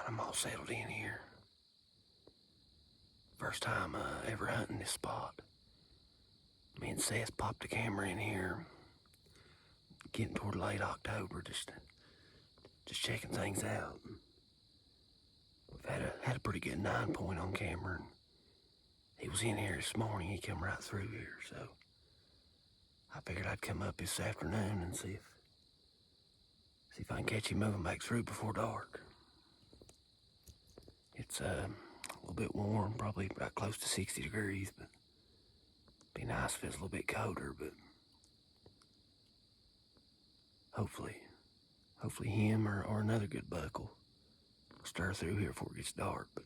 I'm all settled in here. First time ever hunting this spot. Me and Seth popped the camera in here, getting toward late October, just checking things out. We've had a pretty good 9-point on camera. And he was in here this morning. He come right through here, so I figured I'd come up this afternoon and see if I can catch him moving back through before dark. It's a little bit warm, probably about close to 60 degrees, but be nice if it's a little bit colder. But hopefully him or another good buck will stir through here before it gets dark. But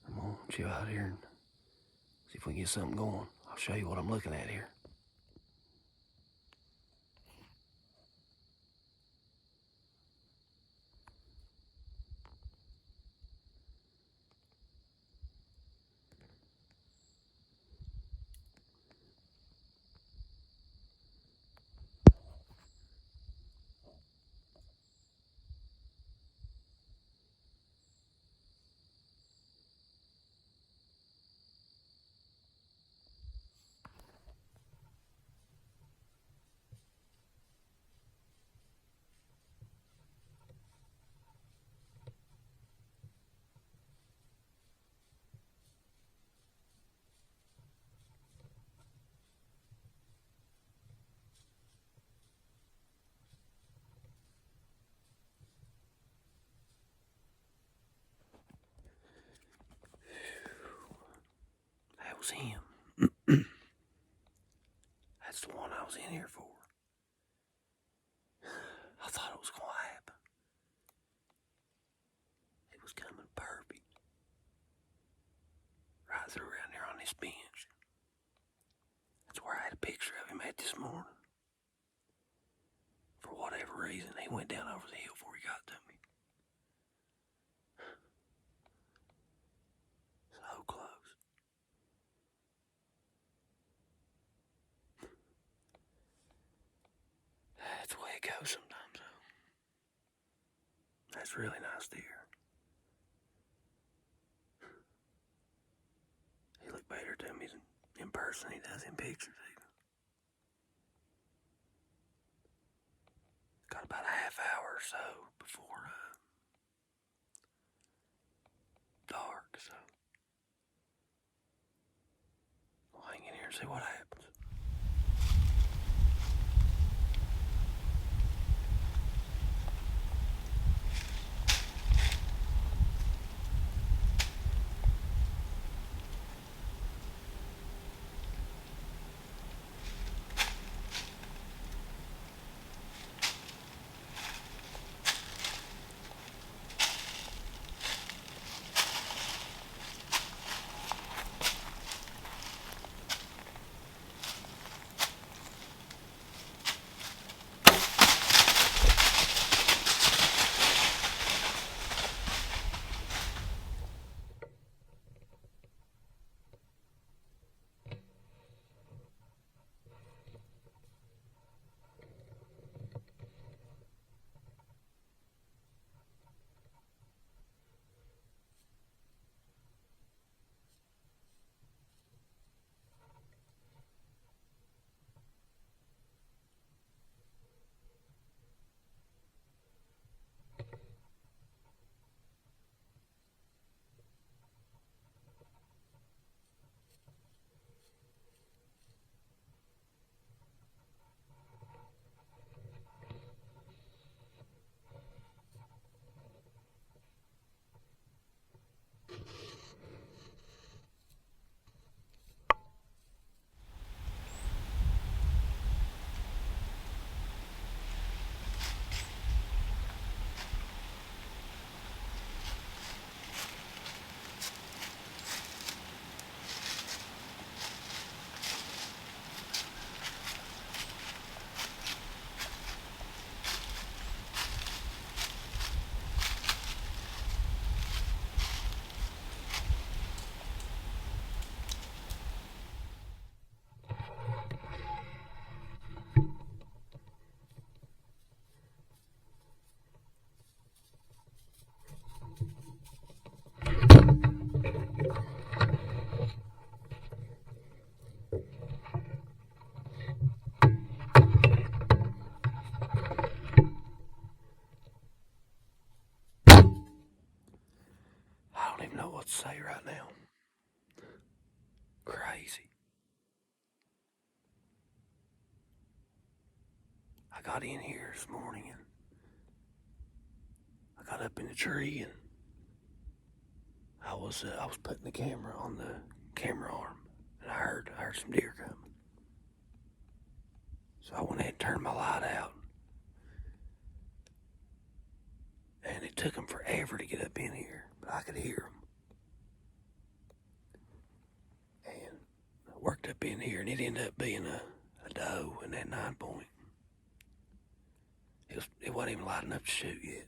I'm gonna chill out here and see if we can get something going. I'll show you what I'm looking at here. That was him. That's the one I was in here for. I thought it was gonna happen. It was coming perfect. Right through around there on this bench. That's where I had a picture of him at this morning. For whatever reason, he went down over the hill before he got to me. So close. That's the way it goes sometimes, though. That's really nice deer. He looked better to me in person than he does in pictures, even. Got about a half hour or so before dark, so I'll hang in here and see what happens. what to say right now. Crazy. I got in here this morning and I got up in the tree and I was putting the camera on the camera arm and I heard some deer coming. So I went ahead and turned my light out. And it took them forever to get up in here, but I could hear them. And I worked up in here and it ended up being a doe in that 9-point. It wasn't even light enough to shoot yet.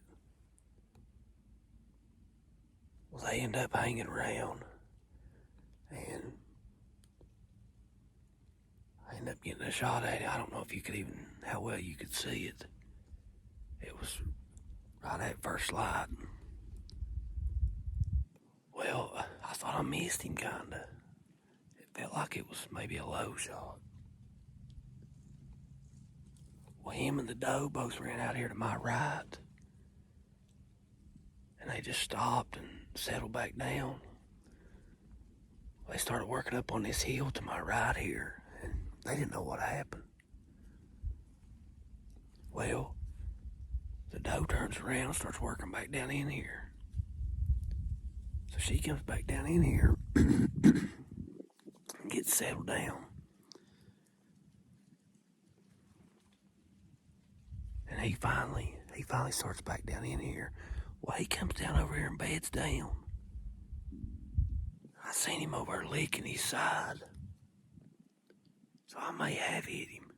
Well, they ended up hanging around and I ended up getting a shot at it. I don't know if you could even, how well you could see it. It was right at first light. Well, I thought I missed him kinda. It felt like it was maybe a low shot. Well, him and the doe both ran out here to my right. And they just stopped and settled back down. They started working up on this hill to my right here, and they didn't know what happened. Well, the doe turns around and starts working back down in here. So she comes back down in here and gets settled down. And he finally starts back down in here. Well, he comes down over here and beds down. I seen him over there licking his side. So I may have hit him.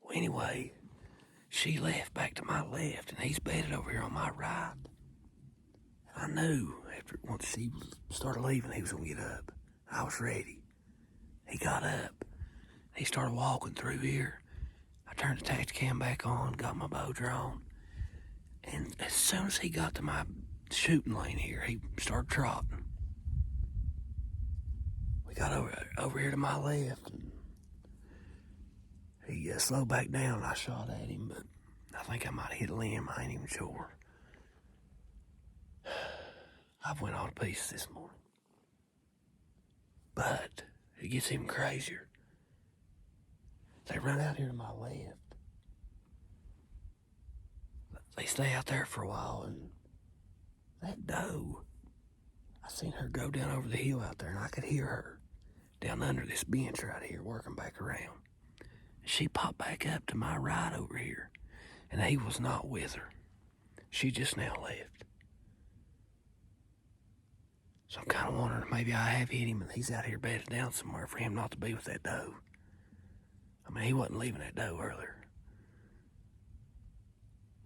Well, anyway, she left back to my left, and he's bedded over here on my right. And I knew once she started leaving, he was going to get up. I was ready. He got up. He started walking through here. I turned the Tactacam back on, got my bow drawn. And as soon as he got to my shooting lane here, he started trotting. We got over here to my left, and he slowed back down. I shot at him, but I think I might have hit a limb. I ain't even sure. I've went all to pieces this morning. But it gets even crazier. They run out here to my left. They stay out there for a while, and that doe, I seen her go down over the hill out there, and I could hear her down under this bench right here working back around. She popped back up to my right over here, and he was not with her. She just now left. So I'm kind of wondering maybe I have hit him and he's out here bedded down somewhere for him not to be with that doe. I mean, he wasn't leaving that doe earlier.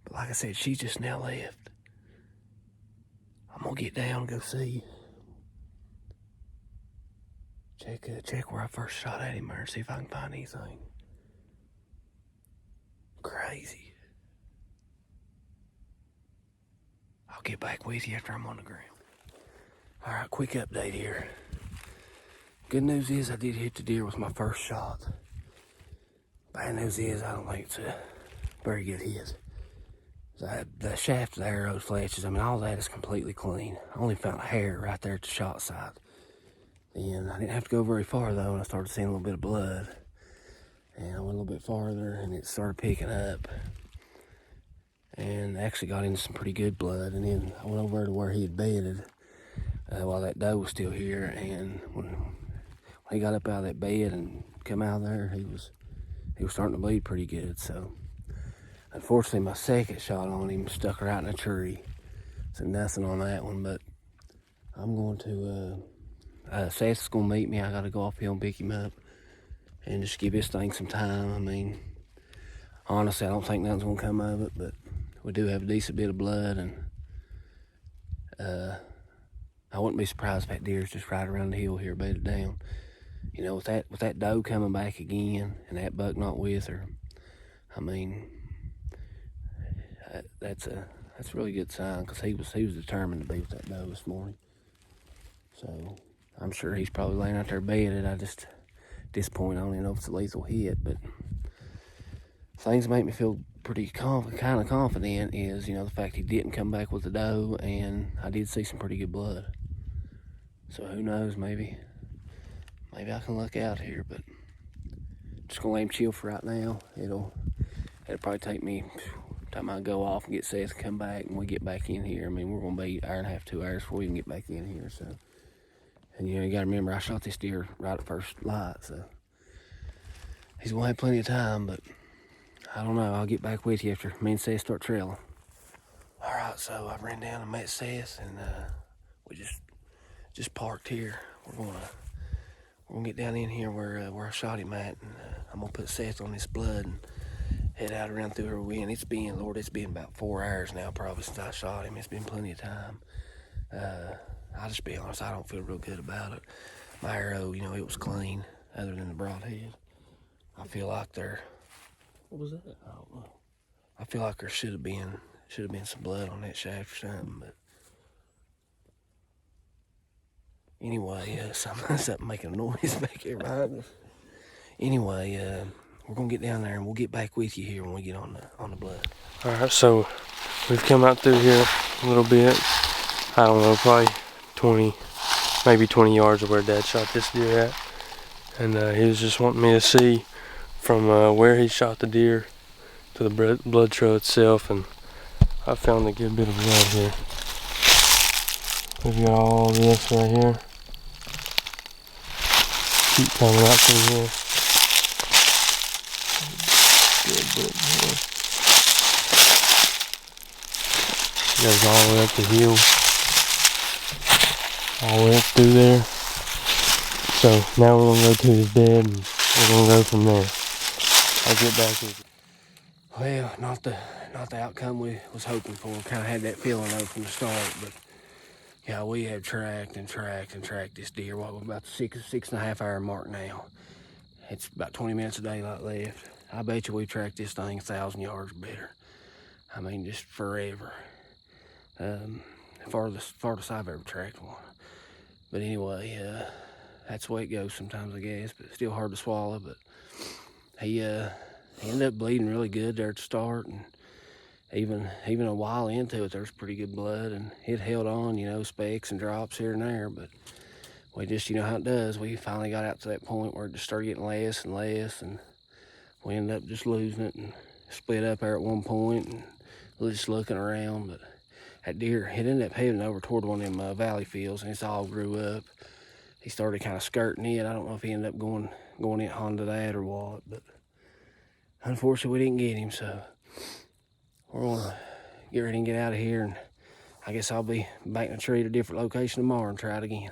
But like I said, she just now left. I'm gonna get down and go see. Check where I first shot at him there and see if I can find anything. Crazy. I'll get back with you after I'm on the ground. Alright, quick update here. Good news is I did hit the deer with my first shot. Bad news is I don't think it's a very good hit. The shaft of the arrows, fletches, I mean, all that is completely clean. I only found a hair right there at the shot site. And I didn't have to go very far though, and I started seeing a little bit of blood. And I went a little bit farther and it started picking up. And actually got into some pretty good blood. And then I went over to where he had bedded while that doe was still here. And when he got up out of that bed and come out of there, he was starting to bleed pretty good. So unfortunately, my second shot on him stuck right in a tree. So nothing on that one, but I'm going to, Seth's going to meet me. I got to go off here and pick him up and just give this thing some time. I mean, honestly, I don't think nothing's going to come of it, but we do have a decent bit of blood, and I wouldn't be surprised if that deer's just right around the hill here, bedded down. You know, with that doe coming back again and that buck not with her, I mean, that's a really good sign, because he was determined to be with that doe this morning. So I'm sure he's probably laying out there bedded. I just, at this point, I don't even know if it's a lethal hit, but things make me feel pretty kind of confident is, the fact he didn't come back with the doe, and I did see some pretty good blood. So who knows, maybe I can luck out here, but just gonna let him chill for right now. It'll probably take me time I go off and get Seth to come back and we get back in here. I mean, we're gonna be 1.5 to 2 hours before we can get back in here. So, and you gotta remember, I shot this deer right at first light, so he's gonna have plenty of time. But I don't know. I'll get back with you after me and Seth start trailing. All right, so I ran down and met Seth, and we just parked here. We're gonna get down in here where I shot him at, and I'm gonna put Seth on this blood and head out around through her wind. It's been about 4 hours now probably since I shot him. It's been plenty of time. I'll just be honest, I don't feel real good about it. My arrow, it was clean other than the broadhead. I feel like what was that? I don't know. I feel like there should have been some blood on that shaft or something, but anyway, something making a noise back here behind us. Anyway, we're gonna get down there and we'll get back with you here when we get on the blood. All right, so we've come out through here a little bit. I don't know, probably maybe 20 yards of where Dad shot this deer at, and he was just wanting me to see from where he shot the deer to the blood trail itself, and I found a good bit of blood here. We've got all this right here. Keep coming out from here. Good bit here. Goes all the way up the hill. All the way up through there. So now we're gonna go to his bed and we're gonna go from there. I'll get back with you. Well, not the outcome we was hoping for. Kind of had that feeling though from the start, but yeah, we have tracked this deer. What, we're about the 6.5 hour mark now. It's about 20 minutes of daylight left. I bet you we tracked this thing 1,000 yards or better. I mean, just forever. Farthest I've ever tracked one. But anyway, that's the way it goes sometimes, I guess. But still hard to swallow. But he ended up bleeding really good there at the start, and even a while into it, there's pretty good blood, and it held on, specks and drops here and there. But we just, how it does. We finally got out to that point where it just started getting less and less, and we ended up just losing it and split up there at one point, and just looking around. But that deer, it ended up heading over toward one of them valley fields, and it's all grew up. He started kind of skirting it. I don't know if he ended up going in onto that or what, but unfortunately we didn't get him. So we're gonna get ready and get out of here, and I guess I'll be back in the tree at a different location tomorrow and try it again.